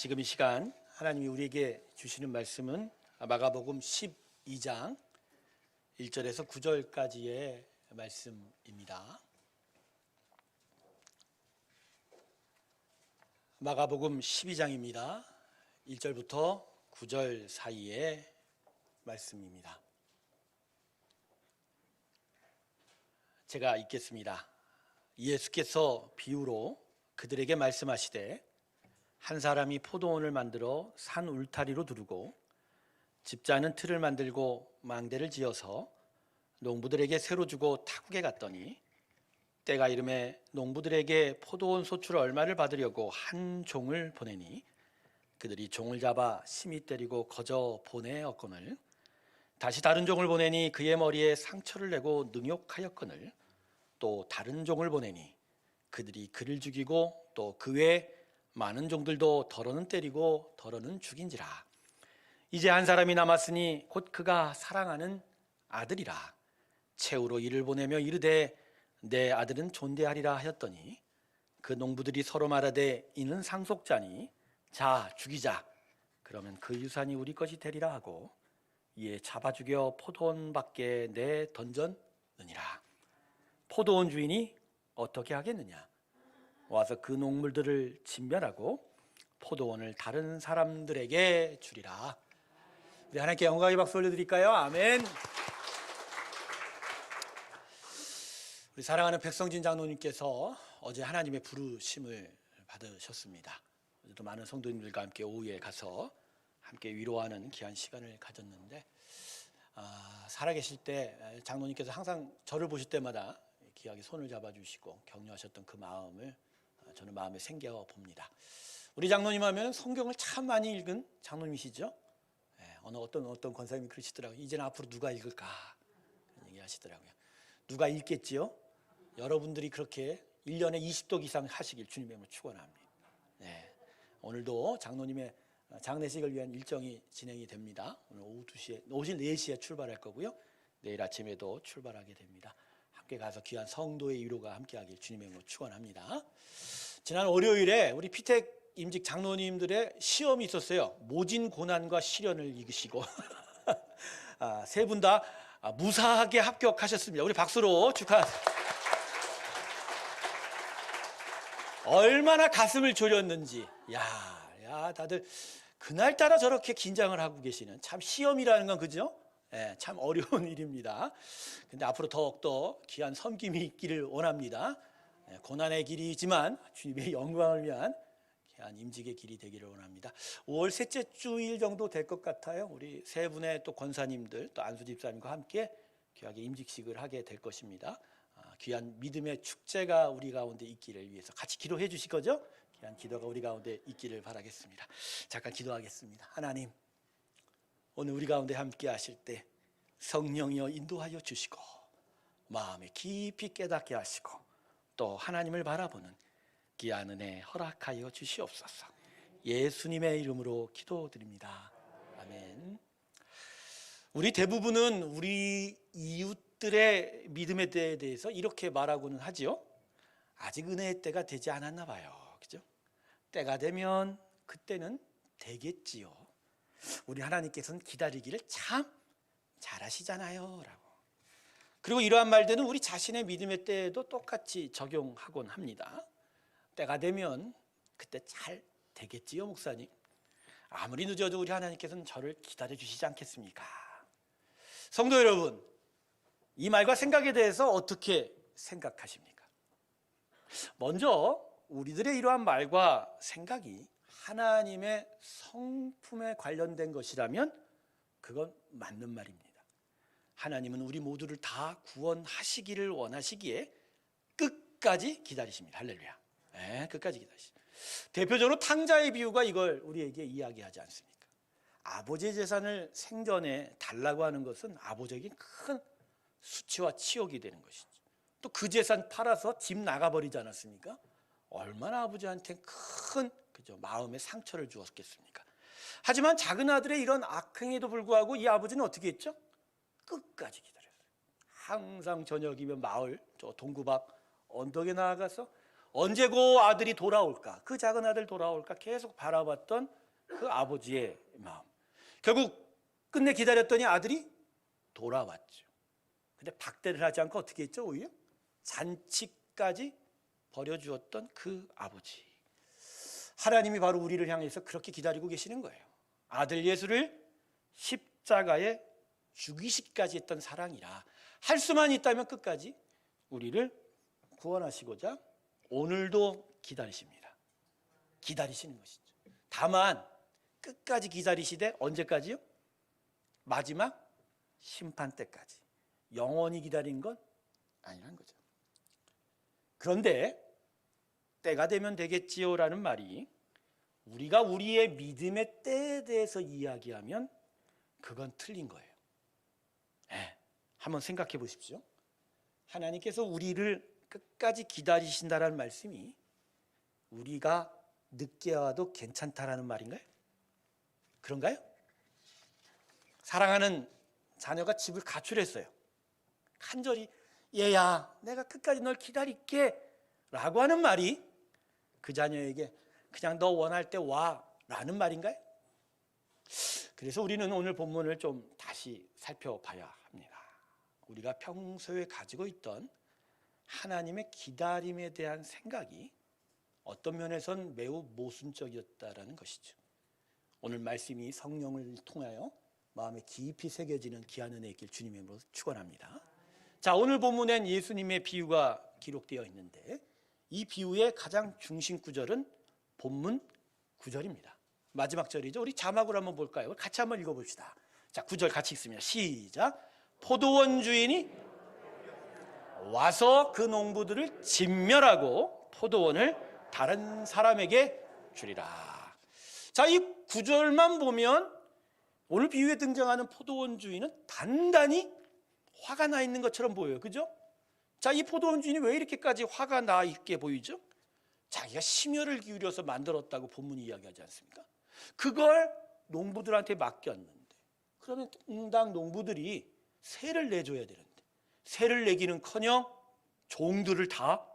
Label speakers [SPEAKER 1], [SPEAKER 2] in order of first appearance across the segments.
[SPEAKER 1] 지금 이 시간 하나님이 우리에게 주시는 말씀은 마가복음 12장 1절에서 9절까지의 말씀입니다. 마가복음 12장입니다. 1절부터 9절 사이의 말씀입니다. 제가 읽겠습니다. 예수께서 비유로 그들에게 말씀하시되 한 사람이 포도원을 만들어 산 울타리로 두르고 집자는 틀을 만들고 망대를 지어서 농부들에게 새로 주고 타국에 갔더니 때가 이름에 농부들에게 포도원 소출 얼마를 받으려고 한 종을 보내니 그들이 종을 잡아 심히 때리고 거저 보내었거늘 다시 다른 종을 보내니 그의 머리에 상처를 내고 능욕하였거늘 또 다른 종을 보내니 그들이 그를 죽이고 또 그 외에 많은 종들도 더러는 때리고 더러는 죽인지라. 이제 한 사람이 남았으니 곧 그가 사랑하는 아들이라. 최후로 이를 보내며 이르되 내 아들은 존대하리라 하였더니 그 농부들이 서로 말하되 이는 상속자니 자 죽이자. 그러면 그 유산이 우리 것이 되리라 하고 이에 잡아 죽여 포도원 밖에 내 던졌느니라. 포도원 주인이 어떻게 하겠느냐? 와서 그 농물들을 진멸하고 포도원을 다른 사람들에게 주리라. 우리 하나님께 영광의 박수 올려드릴까요? 아멘. 우리 사랑하는 백성진 장로님께서 어제 하나님의 부르심을 받으셨습니다. 어제도 많은 성도님들과 함께 오후에 가서 함께 위로하는 귀한 시간을 가졌는데 살아계실 때 장로님께서 항상 저를 보실 때마다 귀하게 손을 잡아주시고 격려하셨던 그 마음을 저는 마음에 생겨봅니다. 우리 장로님 하면 성경을 참 많이 읽은 장로님이시죠. 어떤 권사님이 그러시더라고요. 이제는 앞으로 누가 읽을까 그런 얘기 하시더라고요. 누가 읽겠지요? 여러분들이 그렇게 1년에 20독 이상 하시길 주님의 이름으로 축원합니다. 오늘도 장로님의 장례식을 위한 일정이 진행이 됩니다. 오늘 오후 2시에, 오전 4시에 출발할 거고요. 내일 아침에도 출발하게 됩니다. 함께 가서 귀한 성도의 위로가 함께하길 주님의 이름으로 축원합니다. 지난 월요일에 우리 피택 임직 장로님들의 시험이 있었어요. 모진 고난과 시련을 이기시고 세 분 다 무사하게 합격하셨습니다. 우리 박수로 축하합니다. 얼마나 가슴을 졸였는지. 야, 다들 그날따라 저렇게 긴장을 하고 계시는, 참 시험이라는 건 그죠? 참 어려운 일입니다. 근데 앞으로 더욱더 귀한 섬김이 있기를 원합니다. 고난의 길이지만 주님의 영광을 위한 귀한 임직의 길이 되기를 원합니다. 5월 셋째 주일 정도 될 것 같아요. 우리 세 분의 또 권사님들, 또 안수 집사님과 함께 귀하게 임직식을 하게 될 것입니다. 귀한 믿음의 축제가 우리 가운데 있기를 위해서 같이 기도해 주실 거죠? 귀한 기도가 우리 가운데 있기를 바라겠습니다. 잠깐 기도하겠습니다. 하나님, 오늘 우리 가운데 함께 하실 때 성령이여 인도하여 주시고 마음에 깊이 깨닫게 하시고 또 하나님을 바라보는 귀한 은혜 허락하여 주시옵소서. 예수님의 이름으로 기도드립니다. 아멘. 우리 대부분은 우리 이웃들의 믿음의 때에 대해서 이렇게 말하고는 하지요. 아직 은혜의 때가 되지 않았나 봐요. 그죠? 때가 되면 그때는 되겠지요. 우리 하나님께서는 기다리기를 참 잘하시잖아요 라고. 그리고 이러한 말들은 우리 자신의 믿음의 때에도 똑같이 적용하곤 합니다. 때가 되면 그때 잘 되겠지요 목사님. 아무리 늦어도 우리 하나님께서는 저를 기다려 주시지 않겠습니까? 성도 여러분, 이 말과 생각에 대해서 어떻게 생각하십니까? 먼저 우리들의 이러한 말과 생각이 하나님의 성품에 관련된 것이라면 그건 맞는 말입니다. 하나님은 우리 모두를 다 구원하시기를 원하시기에 끝까지 기다리십니다. 할렐루야. 끝까지 기다리십니다. 대표적으로 탕자의 비유가 이걸 우리에게 이야기하지 않습니까? 아버지의 재산을 생전에 달라고 하는 것은 아버지에게 큰 수치와 치욕이 되는 것이죠. 또 그 재산 팔아서 집 나가버리지 않았습니까? 얼마나 아버지한테 큰 마음의 상처를 주었겠습니까? 하지만 작은 아들의 이런 악행에도 불구하고 이 아버지는 어떻게 했죠? 끝까지 기다렸어요. 항상 저녁이면 마을 저 동구 밖 언덕에 나아가서 언제 그 아들이 돌아올까? 그 작은 아들 돌아올까? 계속 바라봤던 그 아버지의 마음. 결국 끝내 기다렸더니 아들이 돌아왔죠. 근데 박대를 하지 않고 어떻게 했죠? 오히려 잔치까지 벌여주었던 그 아버지. 하나님이 바로 우리를 향해서 그렇게 기다리고 계시는 거예요. 아들 예수를 십자가에 죽이시기까지 했던 사랑이라 할 수만 있다면 끝까지 우리를 구원하시고자 오늘도 기다리십니다. 기다리시는 것이죠. 다만 끝까지 기다리시되 언제까지요? 마지막 심판 때까지. 영원히 기다린 건 아니란 거죠. 그런데 때가 되면 되겠지요라는 말이 우리가 우리의 믿음의 때에 대해서 이야기하면 그건 틀린 거예요. 한번 생각해 보십시오. 하나님께서 우리를 끝까지 기다리신다라는 말씀이 우리가 늦게 와도 괜찮다라는 말인가요? 그런가요? 사랑하는 자녀가 집을 가출했어요. 간절히 얘야 내가 끝까지 널 기다릴게 라고 하는 말이 그 자녀에게 그냥 너 원할 때 와 라는 말인가요? 그래서 우리는 오늘 본문을 좀 다시 살펴봐야 합니다. 우리가 평소에 가지고 있던 하나님의 기다림에 대한 생각이 어떤 면에선 매우 모순적이었다라는 것이죠. 오늘 말씀이 성령을 통하여 마음에 깊이 새겨지는 귀한 은혜의 길 주님의 이름으로 축원합니다. 자, 오늘 본문엔 예수님의 비유가 기록되어 있는데 이 비유의 가장 중심 구절은 본문 9절입니다. 마지막 절이죠. 우리 자막으로 한번 볼까요? 같이 한번 읽어봅시다. 자, 9절 같이 읽습니다. 시작. 포도원 주인이 와서 그 농부들을 진멸하고 포도원을 다른 사람에게 주리라. 자, 이 9절만 보면 오늘 비유에 등장하는 포도원 주인은 단단히 화가 나 있는 것처럼 보여요. 그죠? 자, 이 포도원 주인이 왜 이렇게까지 화가 나 있게 보이죠? 자기가 심혈을 기울여서 만들었다고 본문이 이야기하지 않습니까? 그걸 농부들한테 맡겼는데 그러면 응당 농부들이 세를 내줘야 되는데 세를 내기는커녕 종들을 다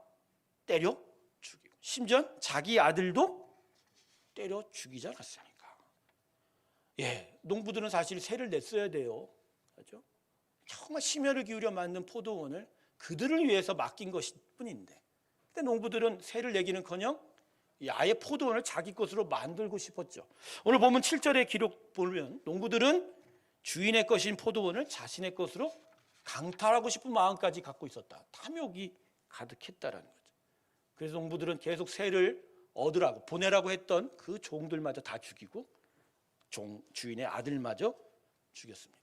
[SPEAKER 1] 때려 죽이고 심지어 자기 아들도 때려 죽이지 않았습니까? 농부들은 사실 세를 냈어야 돼요. 그렇죠? 정말 심혈을 기울여 만든 포도원을 그들을 위해서 맡긴 것일 뿐인데 근데 농부들은 세를 내기는커녕 아예 포도원을 자기 것으로 만들고 싶었죠. 오늘 보면 7절의 기록 보면 농부들은 주인의 것인 포도원을 자신의 것으로 강탈하고 싶은 마음까지 갖고 있었다. 탐욕이 가득했다라는 거죠. 그래서 농부들은 계속 세를 얻으라고 보내라고 했던 그 종들마저 다 죽이고 주인의 아들마저 죽였습니다.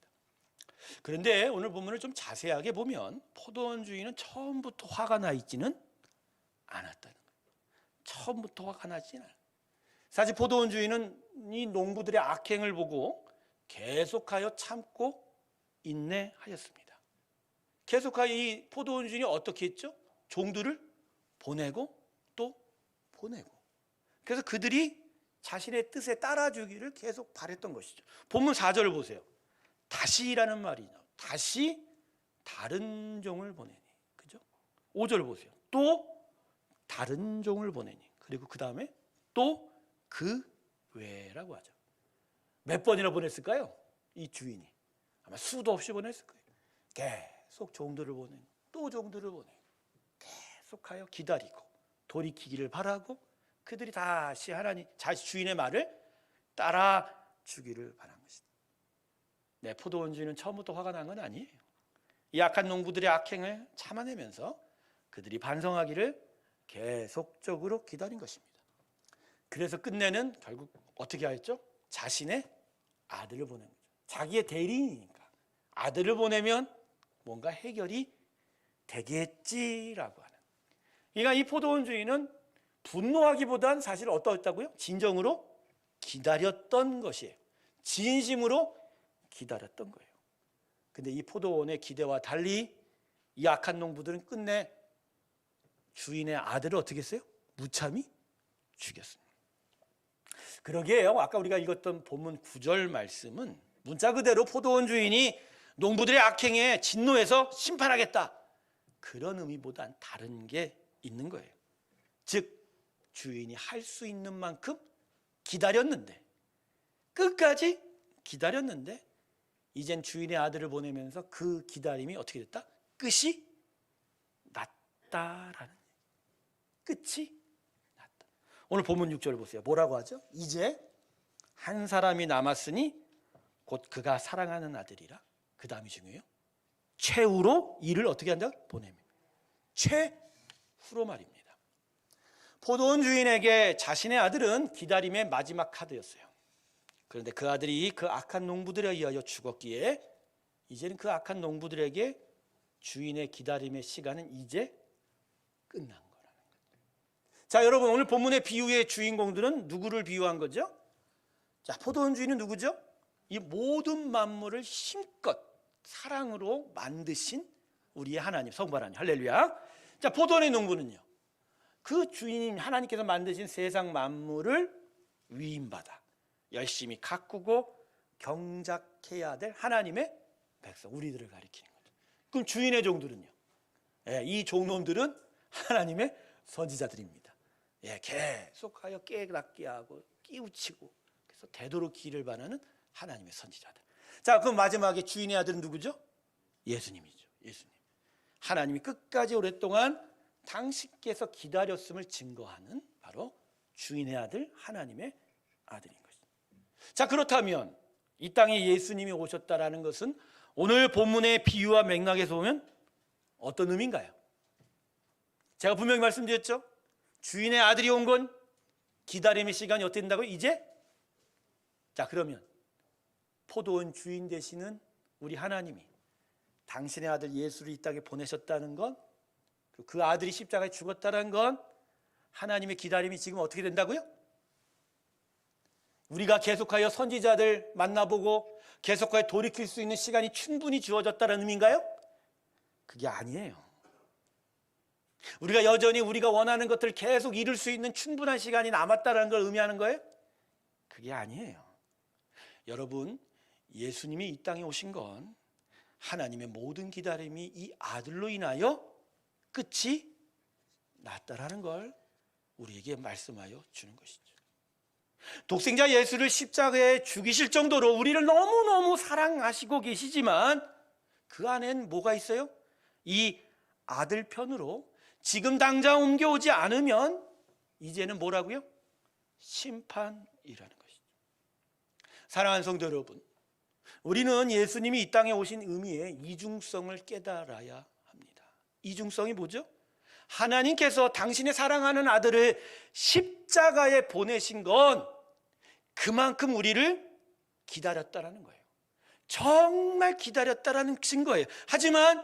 [SPEAKER 1] 그런데 오늘 본문을 좀 자세하게 보면 포도원 주인은 처음부터 화가 나 있지는 않았다는 거예요. 처음부터 화가 나지 않아요. 사실 포도원 주인은 이 농부들의 악행을 보고 계속하여 참고 인내하였습니다. 계속하여 이 포도원 주인이 어떻게 했죠? 종들을 보내고 또 보내고 그래서 그들이 자신의 뜻에 따라주기를 계속 바랬던 것이죠. 본문 4절을 보세요. 다시라는 말이죠. 다시 다른 종을 보내니. 그죠? 5절 보세요. 또 다른 종을 보내니. 그리고 그 다음에 또 그 외라고 하죠. 몇 번이나 보냈을까요? 이 주인이. 아마 수도 없이 보냈을 거예요. 계속 종들을 보내고 또 종들을 보내고 계속하여 기다리고 돌이키기를 바라고 그들이 다시 하나님 자신 주인의 말을 따라 주기를 바란 것이다. 포도원 주인은 처음부터 화가 난 건 아니에요. 이 악한 농부들의 악행을 참아내면서 그들이 반성하기를 계속적으로 기다린 것입니다. 그래서 끝내는 결국 어떻게 하였죠? 자신의 아들을 보낸 거죠. 자기의 대리인이니까 아들을 보내면 뭔가 해결이 되겠지라고 하는. 그러니까 이 포도원 주인은 분노하기보단 사실 어떠했다고요? 진정으로 기다렸던 것이에요. 진심으로 기다렸던 거예요. 근데 이 포도원의 기대와 달리 이 악한 농부들은 끝내 주인의 아들을 어떻게 했어요? 무참히 죽였습니다. 그러게요. 아까 우리가 읽었던 본문 9절 말씀은 문자 그대로 포도원 주인이 농부들의 악행에 진노해서 심판하겠다 그런 의미보단 다른 게 있는 거예요. 즉 주인이 할 수 있는 만큼 기다렸는데, 끝까지 기다렸는데 이젠 주인의 아들을 보내면서 그 기다림이 어떻게 됐다? 끝이 났다라는, 끝이 났다. 오늘 본문 6절 보세요. 뭐라고 하죠? 이제 한 사람이 남았으니 곧 그가 사랑하는 아들이라. 그 다음이 중요해요. 최후로 이를 어떻게 한다? 보냅니다. 최후로 말입니다. 포도원 주인에게 자신의 아들은 기다림의 마지막 카드였어요. 그런데 그 아들이 그 악한 농부들에 의하여 죽었기에 이제는 그 악한 농부들에게 주인의 기다림의 시간은 이제 끝난 거라는 거죠. 자, 여러분, 오늘 본문의 비유의 주인공들은 누구를 비유한 거죠? 자, 포도원 주인은 누구죠? 이 모든 만물을 힘껏 사랑으로 만드신 우리의 하나님, 성부 하나님. 할렐루야. 자, 포도원의 농부는요, 그 주인인 하나님께서 만드신 세상 만물을 위임받아 열심히 가꾸고 경작해야 될 하나님의 백성, 우리들을 가리키는 거죠. 그럼 주인의 종들은요, 이 종놈들은 하나님의 선지자들입니다. 계속하여 깨닫게 하고 깨우치고, 그래서 되도록 길을 바라는 하나님의 선지자들. 자, 그럼 마지막에 주인의 아들은 누구죠? 예수님이죠. 예수님. 하나님이 끝까지 오랫동안 당신께서 기다렸음을 증거하는 바로 주인의 아들, 하나님의 아들인 것입니다. 자, 그렇다면 이 땅에 예수님이 오셨다라는 것은 오늘 본문의 비유와 맥락에서 보면 어떤 의미인가요? 제가 분명히 말씀드렸죠. 주인의 아들이 온 건 기다림의 시간이 어떻게 된다고요? 이제? 자, 그러면 포도원 주인 되시는 우리 하나님이 당신의 아들 예수를 이 땅에 보내셨다는 건, 그 아들이 십자가에 죽었다는 건 하나님의 기다림이 지금 어떻게 된다고요? 우리가 계속하여 선지자들 만나보고 계속하여 돌이킬 수 있는 시간이 충분히 주어졌다는 의미인가요? 그게 아니에요. 우리가 여전히 우리가 원하는 것들을 계속 이룰 수 있는 충분한 시간이 남았다는 걸 의미하는 거예요? 그게 아니에요. 여러분, 예수님이 이 땅에 오신 건 하나님의 모든 기다림이 이 아들로 인하여 끝이 났다라는 걸 우리에게 말씀하여 주는 것이죠. 독생자 예수를 십자가에 죽이실 정도로 우리를 너무너무 사랑하시고 계시지만 그 안엔 뭐가 있어요? 이 아들 편으로 지금 당장 옮겨오지 않으면 이제는 뭐라고요? 심판이라는 것이죠. 사랑하는 성도 여러분, 우리는 예수님이 이 땅에 오신 의미의 이중성을 깨달아야 합니다. 이중성이 뭐죠? 하나님께서 당신의 사랑하는 아들을 십자가에 보내신 건 그만큼 우리를 기다렸다라는 거예요. 정말 기다렸다라는 증거예요. 하지만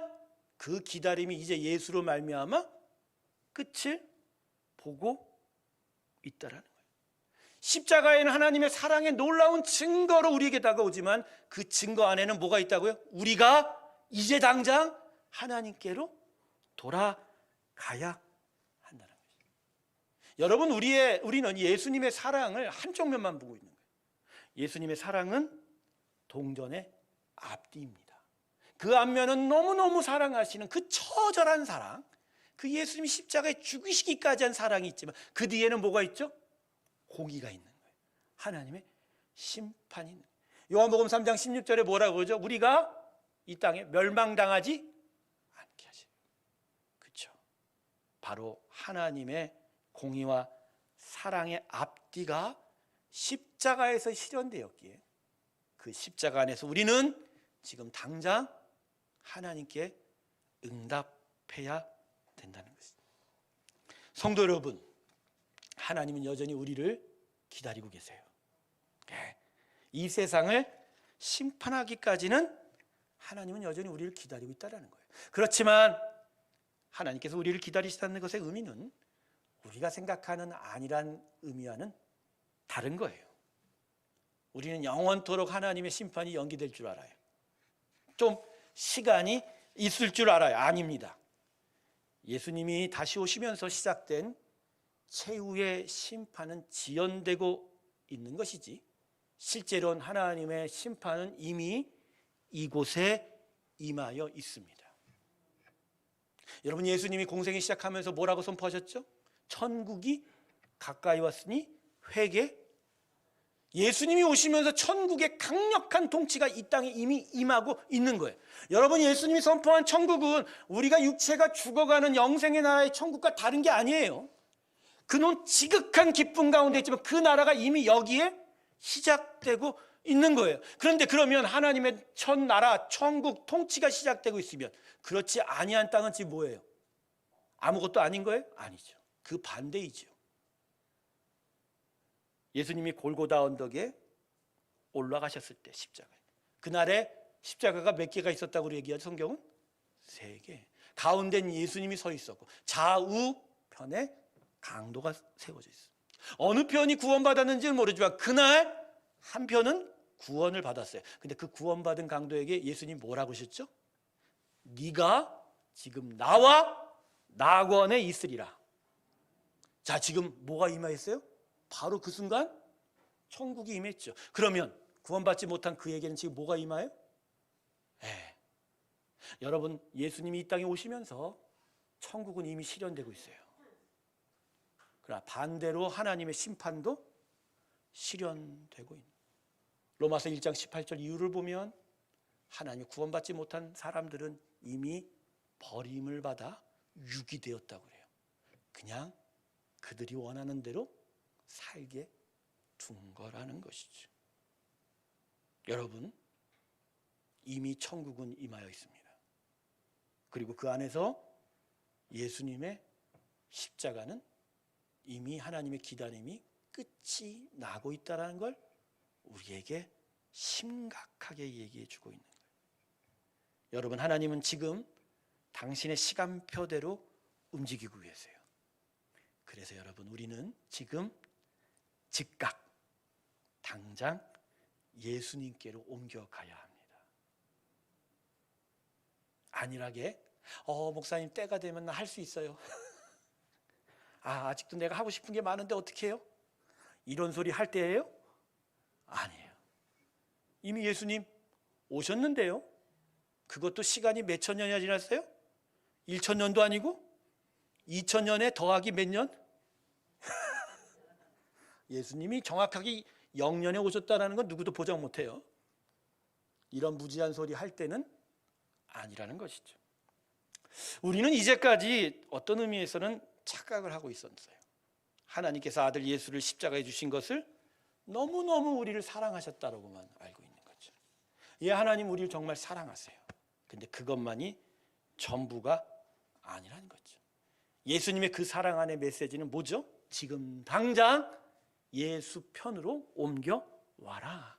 [SPEAKER 1] 그 기다림이 이제 예수로 말미암아 끝을 보고 있다라는 거예요. 십자가에는 하나님의 사랑의 놀라운 증거로 우리에게 다가오지만 그 증거 안에는 뭐가 있다고요? 우리가 이제 당장 하나님께로 돌아가야 한다는 거죠. 여러분, 우리는 예수님의 사랑을 한쪽 면만 보고 있는 거예요. 예수님의 사랑은 동전의 앞뒤입니다. 그 앞면은 너무너무 사랑하시는 그 처절한 사랑, 그 예수님이 십자가에 죽으시기까지 한 사랑이 있지만 그 뒤에는 뭐가 있죠? 공의가 있는 거예요. 하나님의 심판이 있는 거예요. 요한복음 3장 16절에 뭐라고 그러죠? 우리가 이 땅에 멸망당하지 않게 하시는 거예요. 그렇죠? 바로 하나님의 공의와 사랑의 앞뒤가 십자가에서 실현되었기에 그 십자가 안에서 우리는 지금 당장 하나님께 응답해야 된다는 것입니다. 성도 여러분, 하나님은 여전히 우리를 기다리고 계세요. 이 세상을 심판하기까지는 하나님은 여전히 우리를 기다리고 있다는 거예요. 그렇지만 하나님께서 우리를 기다리시다는 것의 의미는 우리가 생각하는 아니란 의미와는 다른 거예요. 우리는 영원토록 하나님의 심판이 연기될 줄 알아요. 좀 시간이 있을 줄 알아요. 아닙니다. 예수님이 다시 오시면서 시작된 최후의 심판은 지연되고 있는 것이지 실제로는 하나님의 심판은 이미 이곳에 임하여 있습니다. 여러분, 예수님이 공생이 시작하면서 뭐라고 선포하셨죠? 천국이 가까이 왔으니 회개. 예수님이 오시면서 천국의 강력한 통치가 이 땅에 이미 임하고 있는 거예요. 여러분, 예수님이 선포한 천국은 우리가 육체가 죽어가는 영생의 나라의 천국과 다른 게 아니에요. 그는 지극한 기쁨 가운데 있지만 그 나라가 이미 여기에 시작되고 있는 거예요. 그런데 그러면 하나님의 첫 나라, 천국 통치가 시작되고 있으면 그렇지 아니한 땅은 지금 뭐예요? 아무것도 아닌 거예요? 아니죠. 그 반대이죠. 예수님이 골고다 언덕에 올라가셨을 때 십자가에, 그날에 십자가가 몇 개가 있었다고 얘기하죠? 성경은 3개. 가운데는 예수님이 서 있었고 좌우편에 강도가 세워져 있어요. 어느 편이 구원받았는지는 모르지만 그날 한 편은 구원을 받았어요. 근데 그 구원받은 강도에게 예수님 뭐라고 하셨죠? 네가 지금 나와 낙원에 있으리라. 자, 지금 뭐가 임하였어요? 바로 그 순간 천국이 임했죠. 그러면 구원받지 못한 그에게는 지금 뭐가 임하여? 여러분, 예수님이 이 땅에 오시면서 천국은 이미 실현되고 있어요. 그러나 반대로 하나님의 심판도 실현되고 있는. 로마서 1장 18절 이유를 보면 하나님이 구원받지 못한 사람들은 이미 버림을 받아 유기되었다고 그래요. 그냥 그들이 원하는 대로 살게 둔 거라는 것이죠. 여러분, 이미 천국은 임하여 있습니다. 그리고 그 안에서 예수님의 십자가는 이미 하나님의 기다림이 끝이 나고 있다는 걸 우리에게 심각하게 얘기해 주고 있는 거예요. 여러분, 하나님은 지금 당신의 시간표대로 움직이고 계세요. 그래서 여러분, 우리는 지금 즉각 당장 예수님께로 옮겨가야 합니다. 안일하게 목사님 때가 되면 나 할 수 있어요. 아직도 내가 하고 싶은 게 많은데 어떻게 해요? 이런 소리 할 때예요? 아니에요. 이미 예수님 오셨는데요. 그것도 시간이 몇천 년이나 지났어요? 1,000년도 아니고 2,000년에 더하기 몇 년? 예수님이 정확하게 0년에 오셨다는 건 누구도 보장 못해요. 이런 무지한 소리 할 때는 아니라는 것이죠. 우리는 이제까지 어떤 의미에서는 착각을 하고 있었어요. 하나님께서 아들 예수를 십자가에 주신 것을 너무너무 우리를 사랑하셨다라고만 알고 있는 거죠. 예, 하나님 우리를 정말 사랑하세요. 근데 그것만이 전부가 아니라는 거죠. 예수님의 그 사랑 안의 메시지는 뭐죠? 지금 당장 예수 편으로 옮겨와라.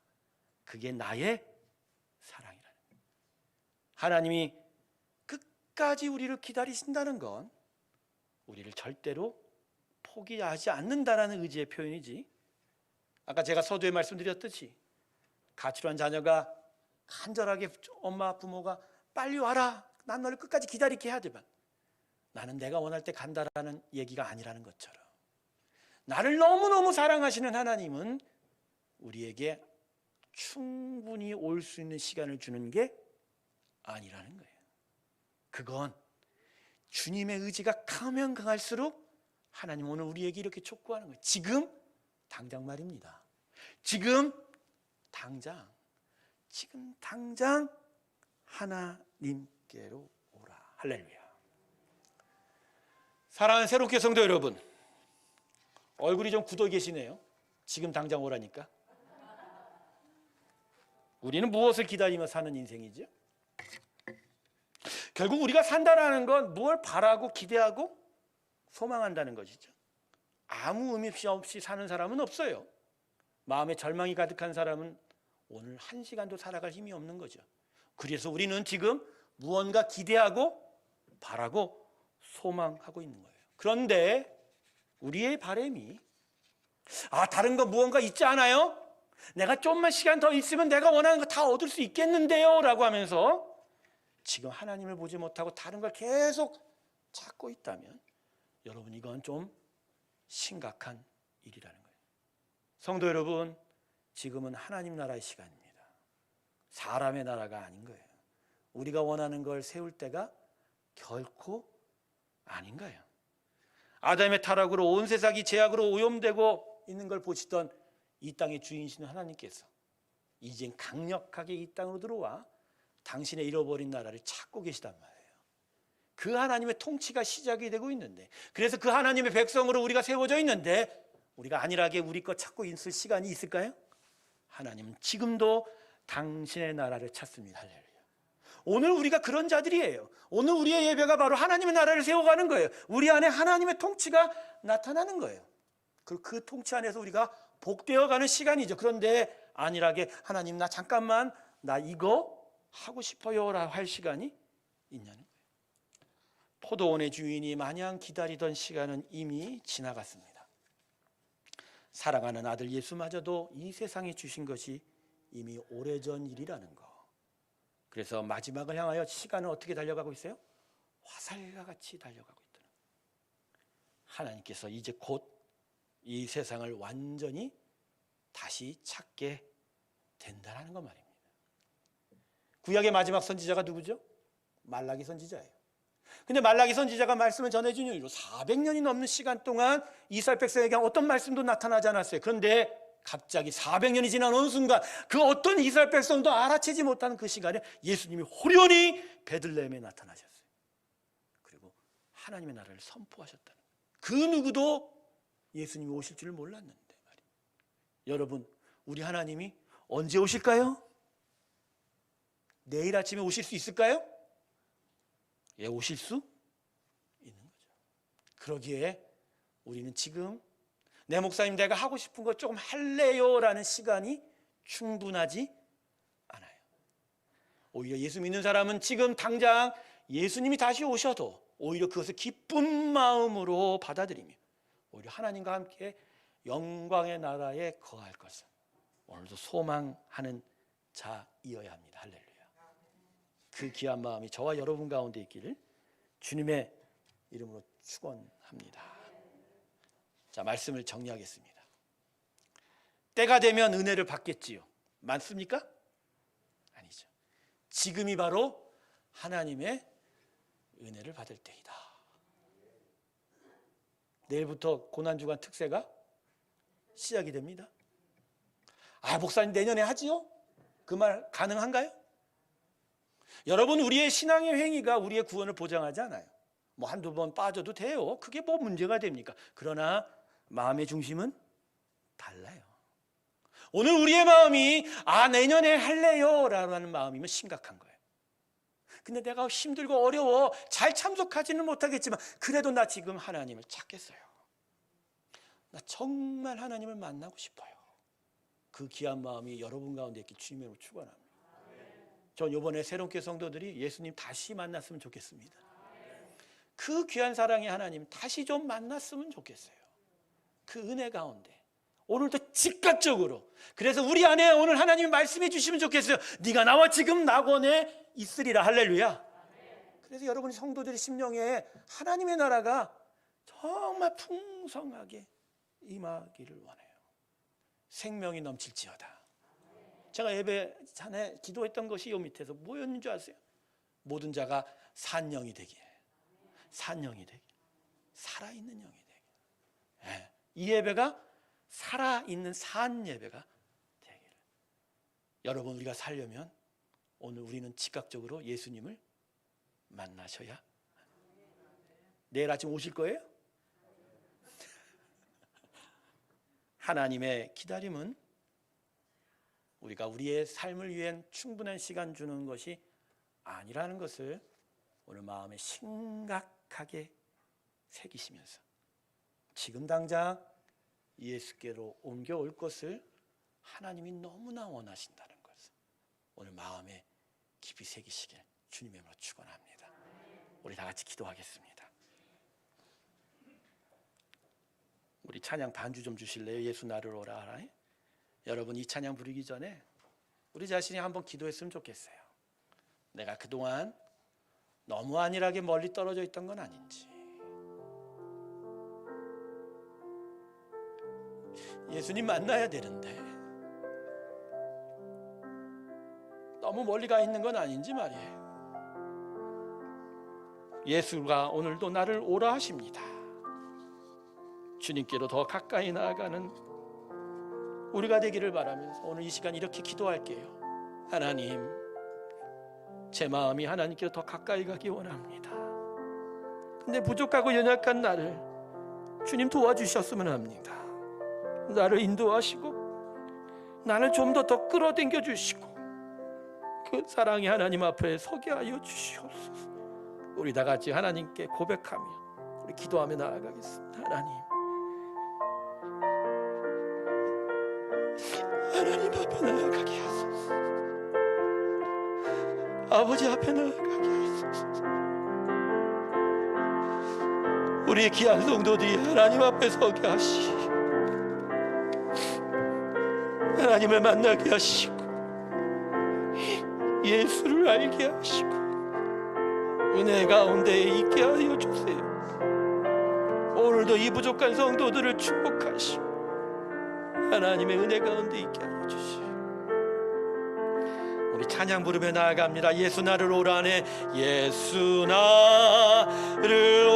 [SPEAKER 1] 그게 나의 사랑이라는 거예요. 하나님이 끝까지 우리를 기다리신다는 건 우리를 절대로 포기하지 않는다라는 의지의 표현이지, 아까 제가 서두에 말씀드렸듯이 가출한 자녀가 간절하게 엄마 부모가 빨리 와라, 난 너를 끝까지 기다리게 해야 되만 나는 내가 원할 때 간다라는 얘기가 아니라는 것처럼, 나를 너무너무 사랑하시는 하나님은 우리에게 충분히 올 수 있는 시간을 주는 게 아니라는 거예요. 그건 주님의 의지가 강하면 강할수록 하나님 오늘 우리에게 이렇게 촉구하는 거예요. 지금 당장 말입니다. 지금 당장 하나님께로 오라. 할렐루야. 사랑하는 새롭게 성도 여러분, 얼굴이 좀 굳어 계시네요. 지금 당장 오라니까. 우리는 무엇을 기다리며 사는 인생이죠? 결국 우리가 산다는 건 뭘 바라고 기대하고 소망한다는 것이죠. 아무 의미 없이 사는 사람은 없어요. 마음에 절망이 가득한 사람은 오늘 한 시간도 살아갈 힘이 없는 거죠. 그래서 우리는 지금 무언가 기대하고 바라고 소망하고 있는 거예요. 그런데 우리의 바람이 다른 거 무언가 있지 않아요? 내가 좀만 시간 더 있으면 내가 원하는 거 다 얻을 수 있겠는데요? 라고 하면서 지금 하나님을 보지 못하고 다른 걸 계속 찾고 있다면 여러분, 이건 좀 심각한 일이라는 거예요. 성도 여러분, 지금은 하나님 나라의 시간입니다. 사람의 나라가 아닌 거예요. 우리가 원하는 걸 세울 때가 결코 아닌 거예요. 아담의 타락으로 온 세상이 죄악으로 오염되고 있는 걸 보시던 이 땅의 주인이신 하나님께서 이젠 강력하게 이 땅으로 들어와 당신의 잃어버린 나라를 찾고 계시단 말이에요. 그 하나님의 통치가 시작이 되고 있는데, 그래서 그 하나님의 백성으로 우리가 세워져 있는데 우리가 안일하게 우리 것 찾고 있을 시간이 있을까요? 하나님은 지금도 당신의 나라를 찾습니다. 할렐루야. 오늘 우리가 그런 자들이에요. 오늘 우리의 예배가 바로 하나님의 나라를 세워가는 거예요. 우리 안에 하나님의 통치가 나타나는 거예요. 그 통치 안에서 우리가 복되어가는 시간이죠. 그런데 안일하게 하나님 나 잠깐만 나 이거 하고 싶어요 라고 할 시간이 있냐는 거예요. 포도원의 주인이 마냥 기다리던 시간은 이미 지나갔습니다. 사랑하는 아들 예수마저도 이 세상에 주신 것이 이미 오래전 일이라는 거. 그래서 마지막을 향하여 시간은 어떻게 달려가고 있어요? 화살과 같이 달려가고 있다. 하나님께서 이제 곧 이 세상을 완전히 다시 찾게 된다는 거 말입니다. 구약의 마지막 선지자가 누구죠? 말라기 선지자예요. 근데 말라기 선지자가 말씀을 전해준 이후로 400년이 넘는 시간 동안 이스라엘 백성에게 어떤 말씀도 나타나지 않았어요. 그런데 갑자기 400년이 지난 어느 순간 그 어떤 이스라엘 백성도 알아채지 못하는 그 시간에 예수님이 호련히 베들레헴에 나타나셨어요. 그리고 하나님의 나라를 선포하셨다는 거예요. 그 누구도 예수님이 오실 줄을 몰랐는데 말이에요. 여러분, 우리 하나님이 언제 오실까요? 내일 아침에 오실 수 있을까요? 예, 오실 수 있는 거죠. 그러기에 우리는 지금 내 목사님 내가 하고 싶은 거 조금 할래요 라는 시간이 충분하지 않아요. 오히려 예수 믿는 사람은 지금 당장 예수님이 다시 오셔도 오히려 그것을 기쁜 마음으로 받아들이며 오히려 하나님과 함께 영광의 나라에 거할 것을 오늘도 소망하는 자이어야 합니다. 할렐루야. 그 귀한 마음이 저와 여러분 가운데 있기를 주님의 이름으로 축원합니다. 자, 말씀을 정리하겠습니다. 때가 되면 은혜를 받겠지요. 맞습니까? 아니죠. 지금이 바로 하나님의 은혜를 받을 때이다. 내일부터 고난주간 특세가 시작이 됩니다. 아, 목사님 내년에 하지요? 그 말 가능한가요? 여러분, 우리의 신앙의 행위가 우리의 구원을 보장하지 않아요. 뭐 한두 번 빠져도 돼요. 그게 뭐 문제가 됩니까? 그러나 마음의 중심은 달라요. 오늘 우리의 마음이 내년에 할래요 라는 마음이면 심각한 거예요. 근데 내가 힘들고 어려워 잘 참석하지는 못하겠지만 그래도 나 지금 하나님을 찾겠어요. 나 정말 하나님을 만나고 싶어요. 그 귀한 마음이 여러분 가운데 있기 주님으로 축원합니다. 전 이번에 새롭게 성도들이 예수님 다시 만났으면 좋겠습니다. 그 귀한 사랑의 하나님 다시 좀 만났으면 좋겠어요. 그 은혜 가운데 오늘도 즉각적으로, 그래서 우리 안에 오늘 하나님이 말씀해 주시면 좋겠어요. 네가 나와 지금 낙원에 있으리라. 할렐루야. 그래서 여러분 성도들의 심령에 하나님의 나라가 정말 풍성하게 임하기를 원해요. 생명이 넘칠지어다. 제가 예배 전에 기도했던 것이 요 밑에서 뭐였는 줄 아세요? 모든 자가 산영이 되길, 산영이 되길, 살아있는 영이 되길. 네. 이 예배가 살아있는 산 예배가 되길. 여러분, 우리가 살려면 오늘 우리는 즉각적으로 예수님을 만나셔야 합니다. 내일 아침 오실 거예요? 하나님의 기다림은 우리가 우리의 삶을 위한 충분한 시간 주는 것이 아니라는 것을 오늘 마음에 심각하게 새기시면서 지금 당장 예수께로 옮겨올 것을 하나님이 너무나 원하신다는 것을 오늘 마음에 깊이 새기시길 주님의 이름으로 축원합니다. 우리 다 같이 기도하겠습니다. 우리 찬양 반주 좀 주실래요? 예수 나를 오라 하라. 여러분, 이 찬양 부르기 전에 우리 자신이 한번 기도했으면 좋겠어요. 내가 그동안 너무 안일하게 멀리 떨어져 있던 건 아닌지, 예수님 만나야 되는데 너무 멀리 가 있는 건 아닌지 말이에요. 예수가 오늘도 나를 오라 하십니다. 주님께로 더 가까이 나아가는 우리가 되기를 바라면서 오늘 이 시간 이렇게 기도할게요. 하나님, 제 마음이 하나님께로 더 가까이 가기 원합니다. 근데 부족하고 연약한 나를 주님 도와주셨으면 합니다. 나를 인도하시고 나를 좀 더 끌어당겨 주시고 그 사랑의 하나님 앞에 서게 하여 주시옵소서. 우리 다 같이 하나님께 고백하며 우리 기도하며 나아가겠습니다. 하나님 앞에 나아가게 하소서. 아버지 앞에 나아가게 하소서. 우리 귀한 성도들이 하나님 앞에 서게 하시고 하나님을 만나게 하시고 예수를 알게 하시고 은혜 가운데 있게 하여 주세요. 오늘도 이 부족한 성도들을 축복하시고 하나님의 은혜 가운데 있게 하여 주시오. 우리 찬양 부르며 나아갑니다. 예수 나를 오라네. 예수 나를